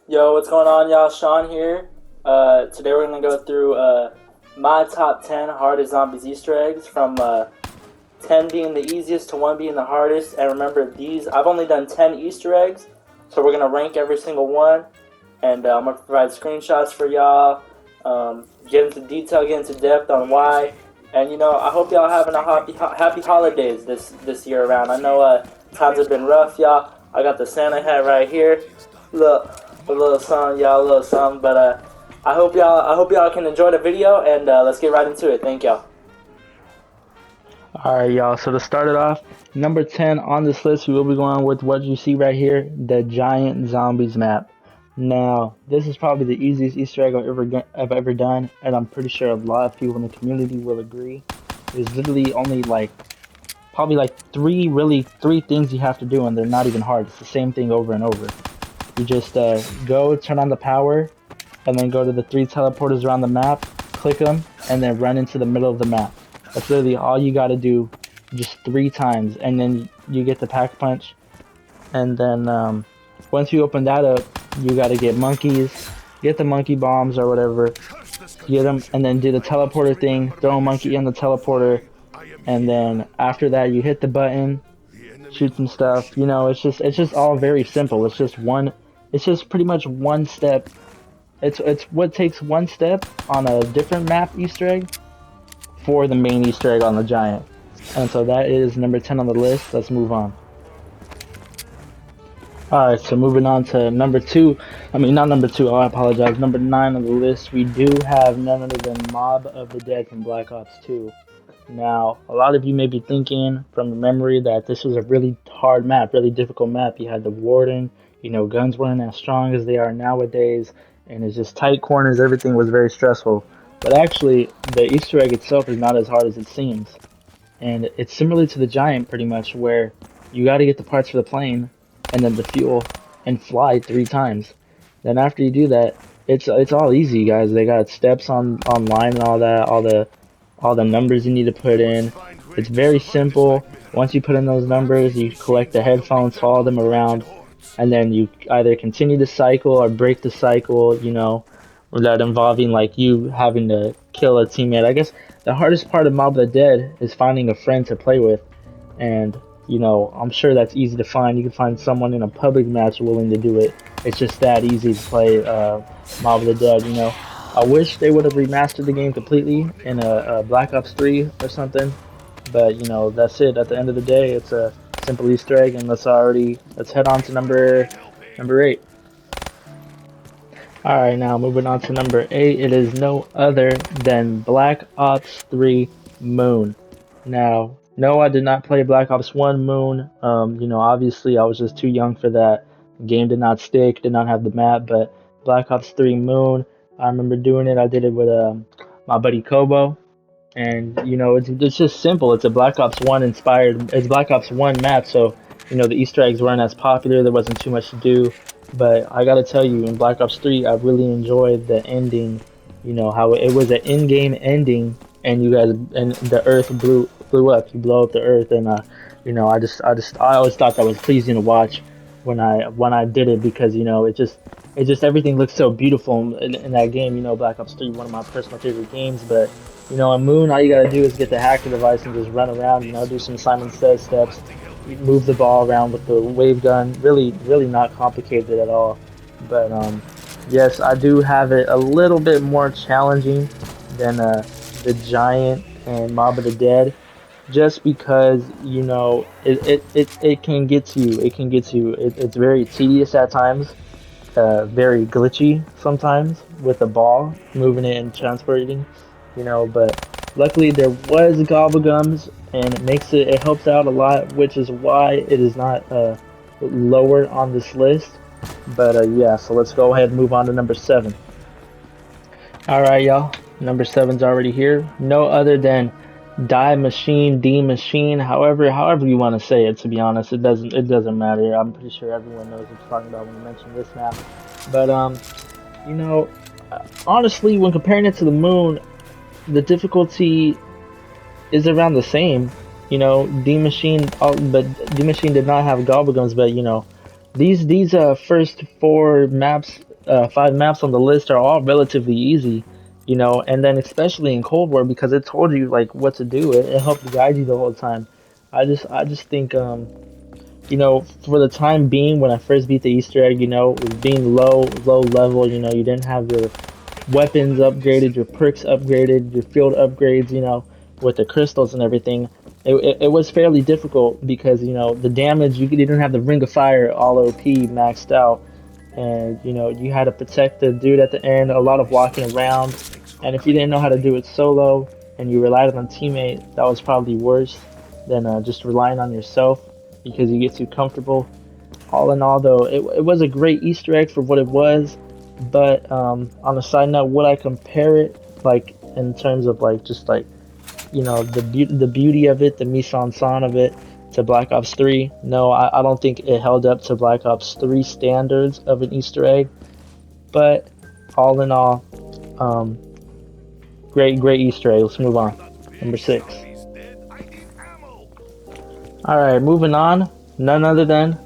Yo, what's going on, y'all? Sean here. Today we're gonna go through my top 10 hardest zombies Easter eggs from 10 being the easiest to 1 being the hardest. And remember, I've only done 10 Easter eggs, so we're gonna rank every single one. And I'm gonna provide screenshots for y'all, get into detail, get into depth on why. And I hope y'all having a happy holidays this year around. I know times have been rough, y'all. I got the Santa hat right here. Look, a little something, y'all, a little something. But I hope y'all can enjoy the video, and let's get right into it. Thank y'all. Alright, y'all, so to start it off, number 10 on this list, we will be going with what you see right here, the Giant Zombies map. Now, this is probably the easiest Easter egg I've ever done, and I'm pretty sure a lot of people in the community will agree. There's literally only probably three things you have to do, and they're not even hard. It's the same thing over and over. You just go, turn on the power, and then go to the 3 teleporters around the map, click them, and then run into the middle of the map. That's literally all you gotta do, just 3 times, and then you get the pack punch. And then once you open that up, you gotta get monkeys, get the monkey bombs or whatever, get them, and then do the teleporter thing, throw a monkey in the teleporter, and then after that you hit the button, shoot some stuff. It's just all very simple. It's just pretty much one step. It's what takes one step on a different map Easter egg for the main Easter egg on the Giant. And so that is number 10 on the list. Let's move on. Alright, so moving on to number 2. I mean, not number 2, I apologize. Number 9 on the list, we do have none other than Mob of the Dead from Black Ops 2. Now, a lot of you may be thinking from memory that this was a really hard map, really difficult map. You had the Warden, guns weren't as strong as they are nowadays, and it's just tight corners, everything was very stressful. But actually, the Easter egg itself is not as hard as it seems. And it's similar to the Giant pretty much, where you gotta get the parts for the plane, and then the fuel, and fly 3 times. Then after you do that, it's all easy, guys. They got steps online and all that, all the numbers you need to put in. It's very simple. Once you put in those numbers, you collect the headphones, follow them around, and then you either continue the cycle or break the cycle, without involving you having to kill a teammate. I guess the hardest part of Mob of the Dead is finding a friend to play with, and I'm sure that's easy to find. You can find someone in a public match willing to do it. It's just that easy to play Mob of the Dead. I wish they would have remastered the game completely in a Black Ops 3 or something, but that's it. At the end of the day, it's a simple Easter egg, and let's head on to number 8. Alright, now moving on to number 8, it is no other than Black Ops 3 Moon. Now, no, I did not play Black Ops 1 Moon. Obviously I was just too young for that. The game did not stick, did not have the map, but Black Ops 3 Moon, I remember doing it. I did it with my buddy Kobo. And, it's just simple. It's a Black Ops 1 it's Black Ops 1 map, so, the Easter eggs weren't as popular, there wasn't too much to do. But I gotta tell you, in Black Ops 3, I really enjoyed the ending. How it was an in-game ending, and the Earth blew up. You blow up the Earth, and I always thought that was pleasing to watch when I did it, because it just everything looks so beautiful in that game. Black Ops 3, one of my personal favorite games. But in Moon, all you gotta do is get the hacker device and just run around. Do some Simon Says steps. Move the ball around with the wave gun. Really, really not complicated at all. But yes, I do have it a little bit more challenging than the Giant and Mob of the Dead, just because it can get to you. It can get to you. It's very tedious at times, very glitchy sometimes with the ball moving it and transporting. But luckily there was Gobblegums, and it helps out a lot, which is why it is not lower on this list. But yeah, so let's go ahead and move on to number 7. Alright, y'all, number 7's already here. No other than Die Machine, D Machine, however you want to say it. To be honest, it doesn't matter. I'm pretty sure everyone knows what you're talking about when you mention this map. But honestly, when comparing it to the Moon, the difficulty is around the same. D Machine, but D Machine did not have Gobblegums. But these first 4 maps five maps on the list are all relatively easy, you know, and then especially in Cold War because it told you like what to do. It helped guide you the whole time. I just think you know, for the time being when I first beat the Easter egg, you know, it was being low level, you know, you didn't have your weapons upgraded, your perks upgraded, your field upgrades, you know, with the crystals and everything. It was fairly difficult because, you know, the damage, you didn't have the Ring of Fire all OP maxed out. And, you know, you had to protect the dude at the end, a lot of walking around. And if you didn't know how to do it solo and you relied on a teammate, that was probably worse than just relying on yourself because you get too comfortable. All in all, though, it was a great Easter egg for what it was. But on a side note, would I compare it like in terms of like just like you know the beauty of it, the mise en scène of it to Black Ops 3? No, I don't think it held up to Black Ops 3 standards of an Easter egg. But all in all, um, great Easter egg. Let's move on. Number 6. All right, moving on. None other than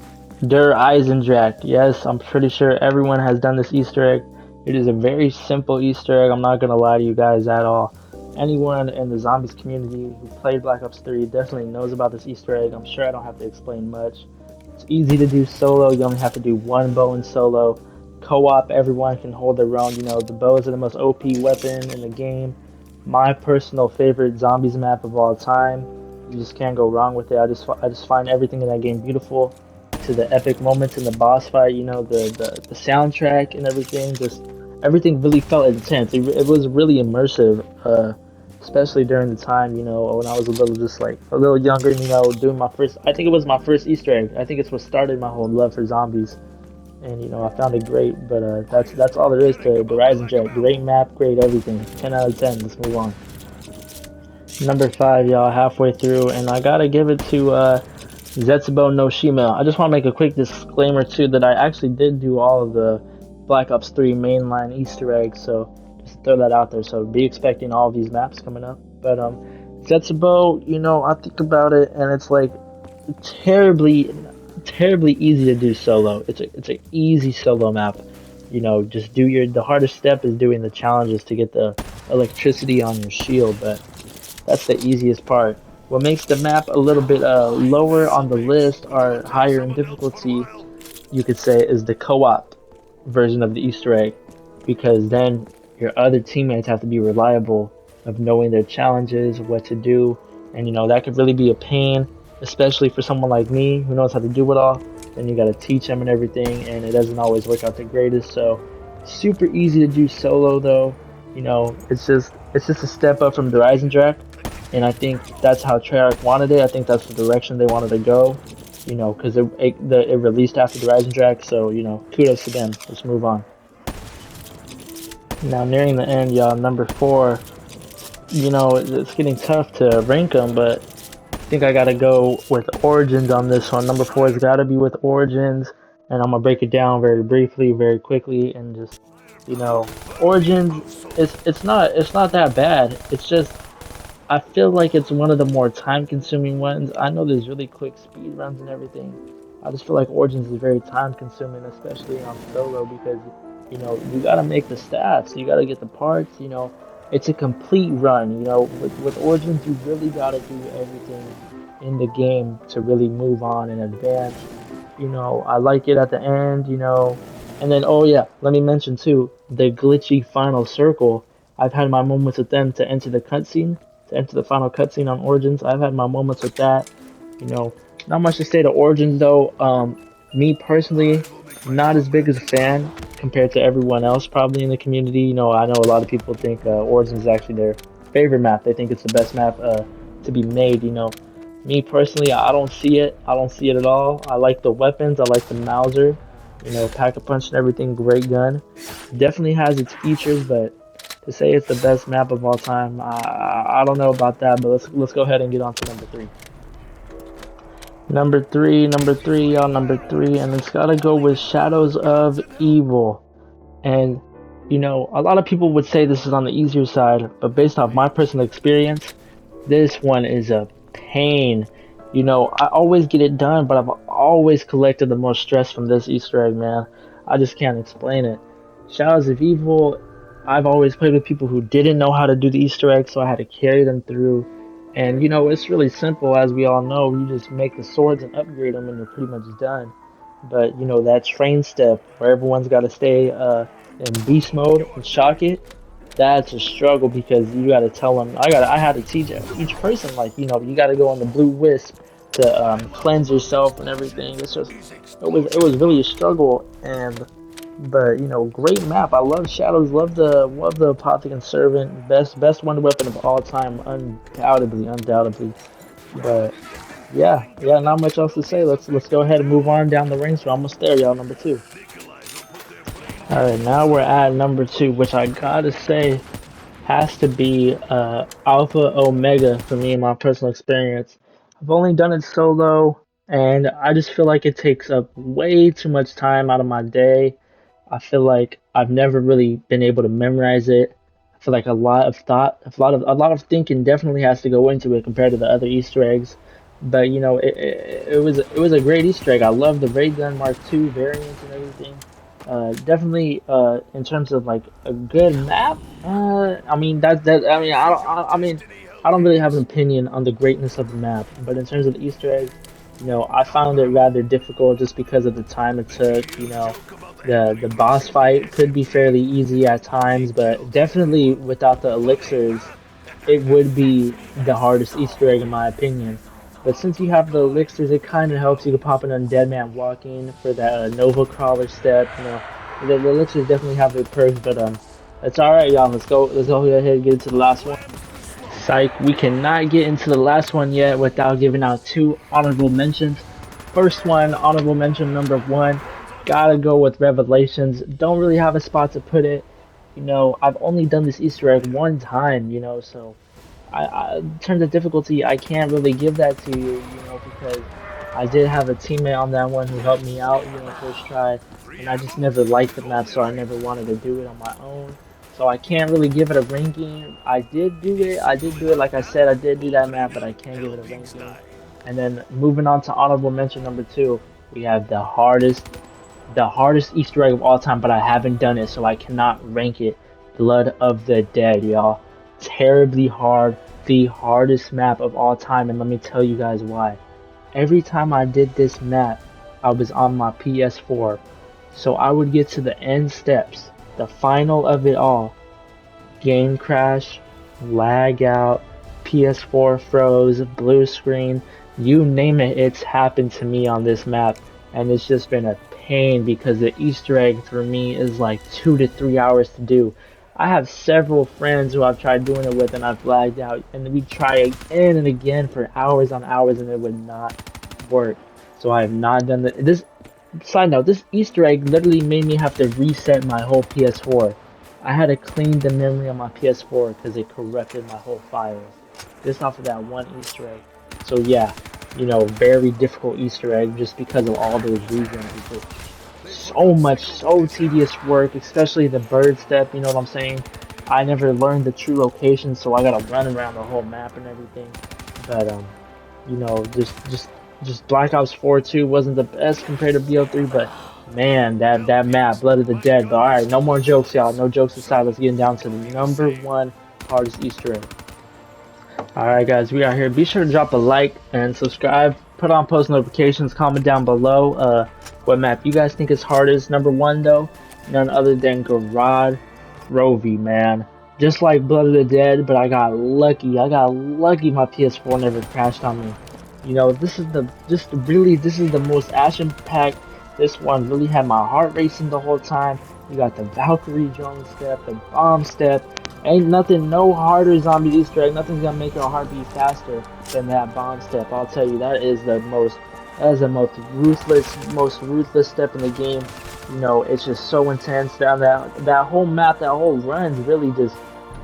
Der Eisendrache. Yes, I'm pretty sure everyone has done this Easter egg. It is a very simple Easter egg. I'm not gonna lie to you guys at all. Anyone in the zombies community who played Black Ops 3 definitely knows about this Easter egg. I'm sure I don't have to explain much. It's easy to do solo. You only have to do one bow in solo. Co-op, everyone can hold their own. You know, the bows are the most OP weapon in the game. My personal favorite zombies map of all time. You just can't go wrong with it. I just find everything in that game beautiful. To the epic moments in the boss fight, you know, the soundtrack and everything, just everything really felt intense. It was really immersive, especially during the time, you know, when I was a little just like a little younger, you know, doing my first, I think it was my first Easter egg. I think it's what started my whole love for zombies. And, you know, I found it great, but that's all there is to the Eisendrache. Great map, great everything. 10 out of 10. Let's move on. Number 5, y'all, halfway through, and I gotta give it to, Zetsubo no Shima. I just want to make a quick disclaimer too that I actually did do all of the Black Ops 3 mainline Easter eggs, so just throw that out there. So be expecting all of these maps coming up. But Zetsubo, you know, I think about it and it's like terribly easy to do solo. It's an easy solo map. You know, just do the hardest step is doing the challenges to get the electricity on your shield, but that's the easiest part. What makes the map a little bit lower on the list or higher in difficulty, you could say, is the co-op version of the Easter egg, because then your other teammates have to be reliable of knowing their challenges, what to do, and you know that could really be a pain, especially for someone like me who knows how to do it all. Then you got to teach them and everything, and it doesn't always work out the greatest. So super easy to do solo though. You know, it's just a step up from the Eisendrache. And I think that's how Treyarch wanted it. I think that's the direction they wanted to go, you know, because it released after the Eisendrache. So, you know, kudos to them. Let's move on. Now, nearing the end, y'all, number 4, you know, it's getting tough to rank them, but I think I got to go with Origins on this one. Number 4 has got to be with Origins, and I'm going to break it down very briefly, very quickly, and just, you know, Origins, it's not that bad. It's just, I feel like it's one of the more time-consuming ones. I know there's really quick speed runs and everything. I just feel like Origins is very time-consuming, especially on solo, because, you know, you gotta make the stats, you gotta get the parts, you know. It's a complete run, you know. With Origins, you really gotta do everything in the game to really move on and advance. You know, I like it at the end, you know. And then, oh yeah, let me mention too, the glitchy final circle. I've had my moments with them to enter the cutscene. To enter the final cutscene on Origins. I've had my moments with that. You know, not much to say to Origins though. Me personally, not as big as a fan compared to everyone else probably in the community. You know, I know a lot of people think Origins is actually their favorite map. They think it's the best map to be made. You know, me personally, I don't see it. I don't see it at all. I like the weapons. I like the Mauser. You know, Pack-a-Punch and everything. Great gun. Definitely has its features, but to say it's the best map of all time, I don't know about that, but let's go ahead and get on to number 3. Number three, y'all, number 3, and it's gotta go with Shadows of Evil. And, you know, a lot of people would say this is on the easier side, but based off my personal experience, this one is a pain. You know, I always get it done, but I've always collected the most stress from this Easter egg, man. I just can't explain it. Shadows of Evil, I've always played with people who didn't know how to do the Easter eggs, so I had to carry them through. And it's really simple, as we all know. You just make the swords and upgrade them, and you're pretty much done. But that train step where everyone's got to stay in beast mode and shock it, that's a struggle because you got to tell them. I had to teach each person, like, you got to go on the blue wisp to cleanse yourself and everything. It was really a struggle. But great map. I love Shadows. Love the Apothecary Servant. Best wonder weapon of all time, undoubtedly. But yeah, not much else to say. Let's go ahead and move on down the ranks. We're almost there, y'all. Number two. All right, now we're at number two, which I gotta say has to be Alpha Omega for me in my personal experience. I've only done it solo, and I just feel like it takes up way too much time out of my day. I feel like I've never really been able to memorize it. I feel like a lot of thought, a lot of thinking definitely has to go into it compared to the other Easter eggs. But it was a great Easter egg. I love the Ray Gun Mark II variants and everything. Definitely in terms of like a good map. I mean that I mean I don't really have an opinion on the greatness of the map, but in terms of the Easter eggs, I found it rather difficult just because of the time it took. The boss fight could be fairly easy at times, but definitely without the elixirs, it would be the hardest Easter egg in my opinion. But since you have the elixirs, it kind of helps. You can pop an undead man walking for that Nova Crawler step. The elixirs definitely have their perks, but it's all right, y'all. Let's go ahead and get into the last one. Psych, we cannot get into the last one yet without giving out two honorable mentions. First one, honorable mention number one, gotta go with Revelations. Don't really have a spot to put it. I've only done this Easter egg one time, so in terms of difficulty, I can't really give that to you, because I did have a teammate on that one who helped me out, first try, and I just never liked the map, so I never wanted to do it on my own. So I can't really give it a ranking. I did do it, like I said, I did do that map, but I can't give it a ranking. And then moving on to honorable mention number two, we have the hardest Easter egg of all time, but I haven't done it, so I cannot rank it. Blood of the Dead, y'all. Terribly hard, the hardest map of all time, and let me tell you guys why. Every time I did this map, I was on my PS4, so I would get to the end steps, the final of it all. Game crash, lag out, PS4 froze, blue screen, you name it, it's happened to me on this map, and it's just been a pain because the Easter egg for me is like 2 to 3 hours to do. I have several friends who I've tried doing it with and I've lagged out, and we try again and again for hours on hours and it would not work. So I have not done this. Side note, this Easter egg literally made me have to reset my whole PS4. I had to clean the memory on my PS4 because it corrupted my whole files. Just off of that one Easter egg. So yeah, very difficult Easter egg just because of all those reasons. So tedious work, especially the bird step, you know what I'm saying? I never learned the true location, so I gotta run around the whole map and everything. But just Black Ops 4 2 wasn't the best compared to BO3, but man, that map, Blood of the Dead. But alright, no more jokes, y'all. No jokes aside, let's get down to the number one hardest Easter egg. Alright guys, we are here. Be sure to drop a like and subscribe. Put on post notifications. Comment down below what map you guys think is hardest. Number one though, none other than Gorod Rovy, man. Just like Blood of the Dead, but I got lucky. My PS4 never crashed on me. This is the most action packed. This one really had my heart racing the whole time. You got the Valkyrie drone step, the bomb step. Ain't nothing, no harder zombie Easter egg. Nothing's gonna make your heart beat faster than that bomb step. I'll tell you, that is the most ruthless step in the game. It's just so intense. That whole map, that whole run's really just,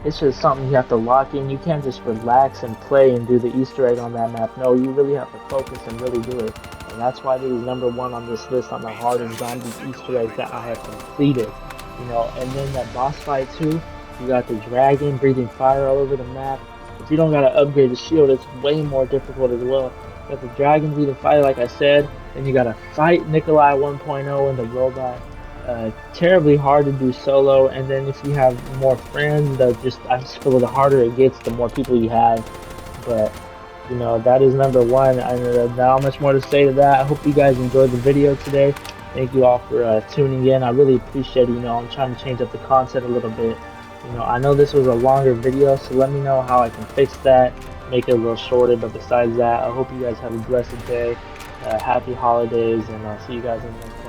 it's just something you have to lock in. You can't just relax and play and do the Easter egg on that map. No, you really have to focus and really do it. And that's why it is number one on this list on the hardest zombie Easter eggs that I have completed. And then that boss fight too. You got the dragon breathing fire all over the map. If you don't gotta upgrade the shield, it's way more difficult as well. You got the dragon breathing fire, like I said. Then you gotta fight Nikolai 1.0 and the robot. terribly hard to do solo, and then if you have more friends, I just feel the harder it gets, the more people you have. But that is number one. I know not much more to say to that. I hope you guys enjoyed the video today. Thank you all for tuning in. I really appreciate it. I'm trying to change up the content a little bit. I know this was a longer video, so let me know how I can fix that, make it a little shorter. But besides that, I hope you guys have a blessed day. Happy holidays, and I'll see you guys in the next one.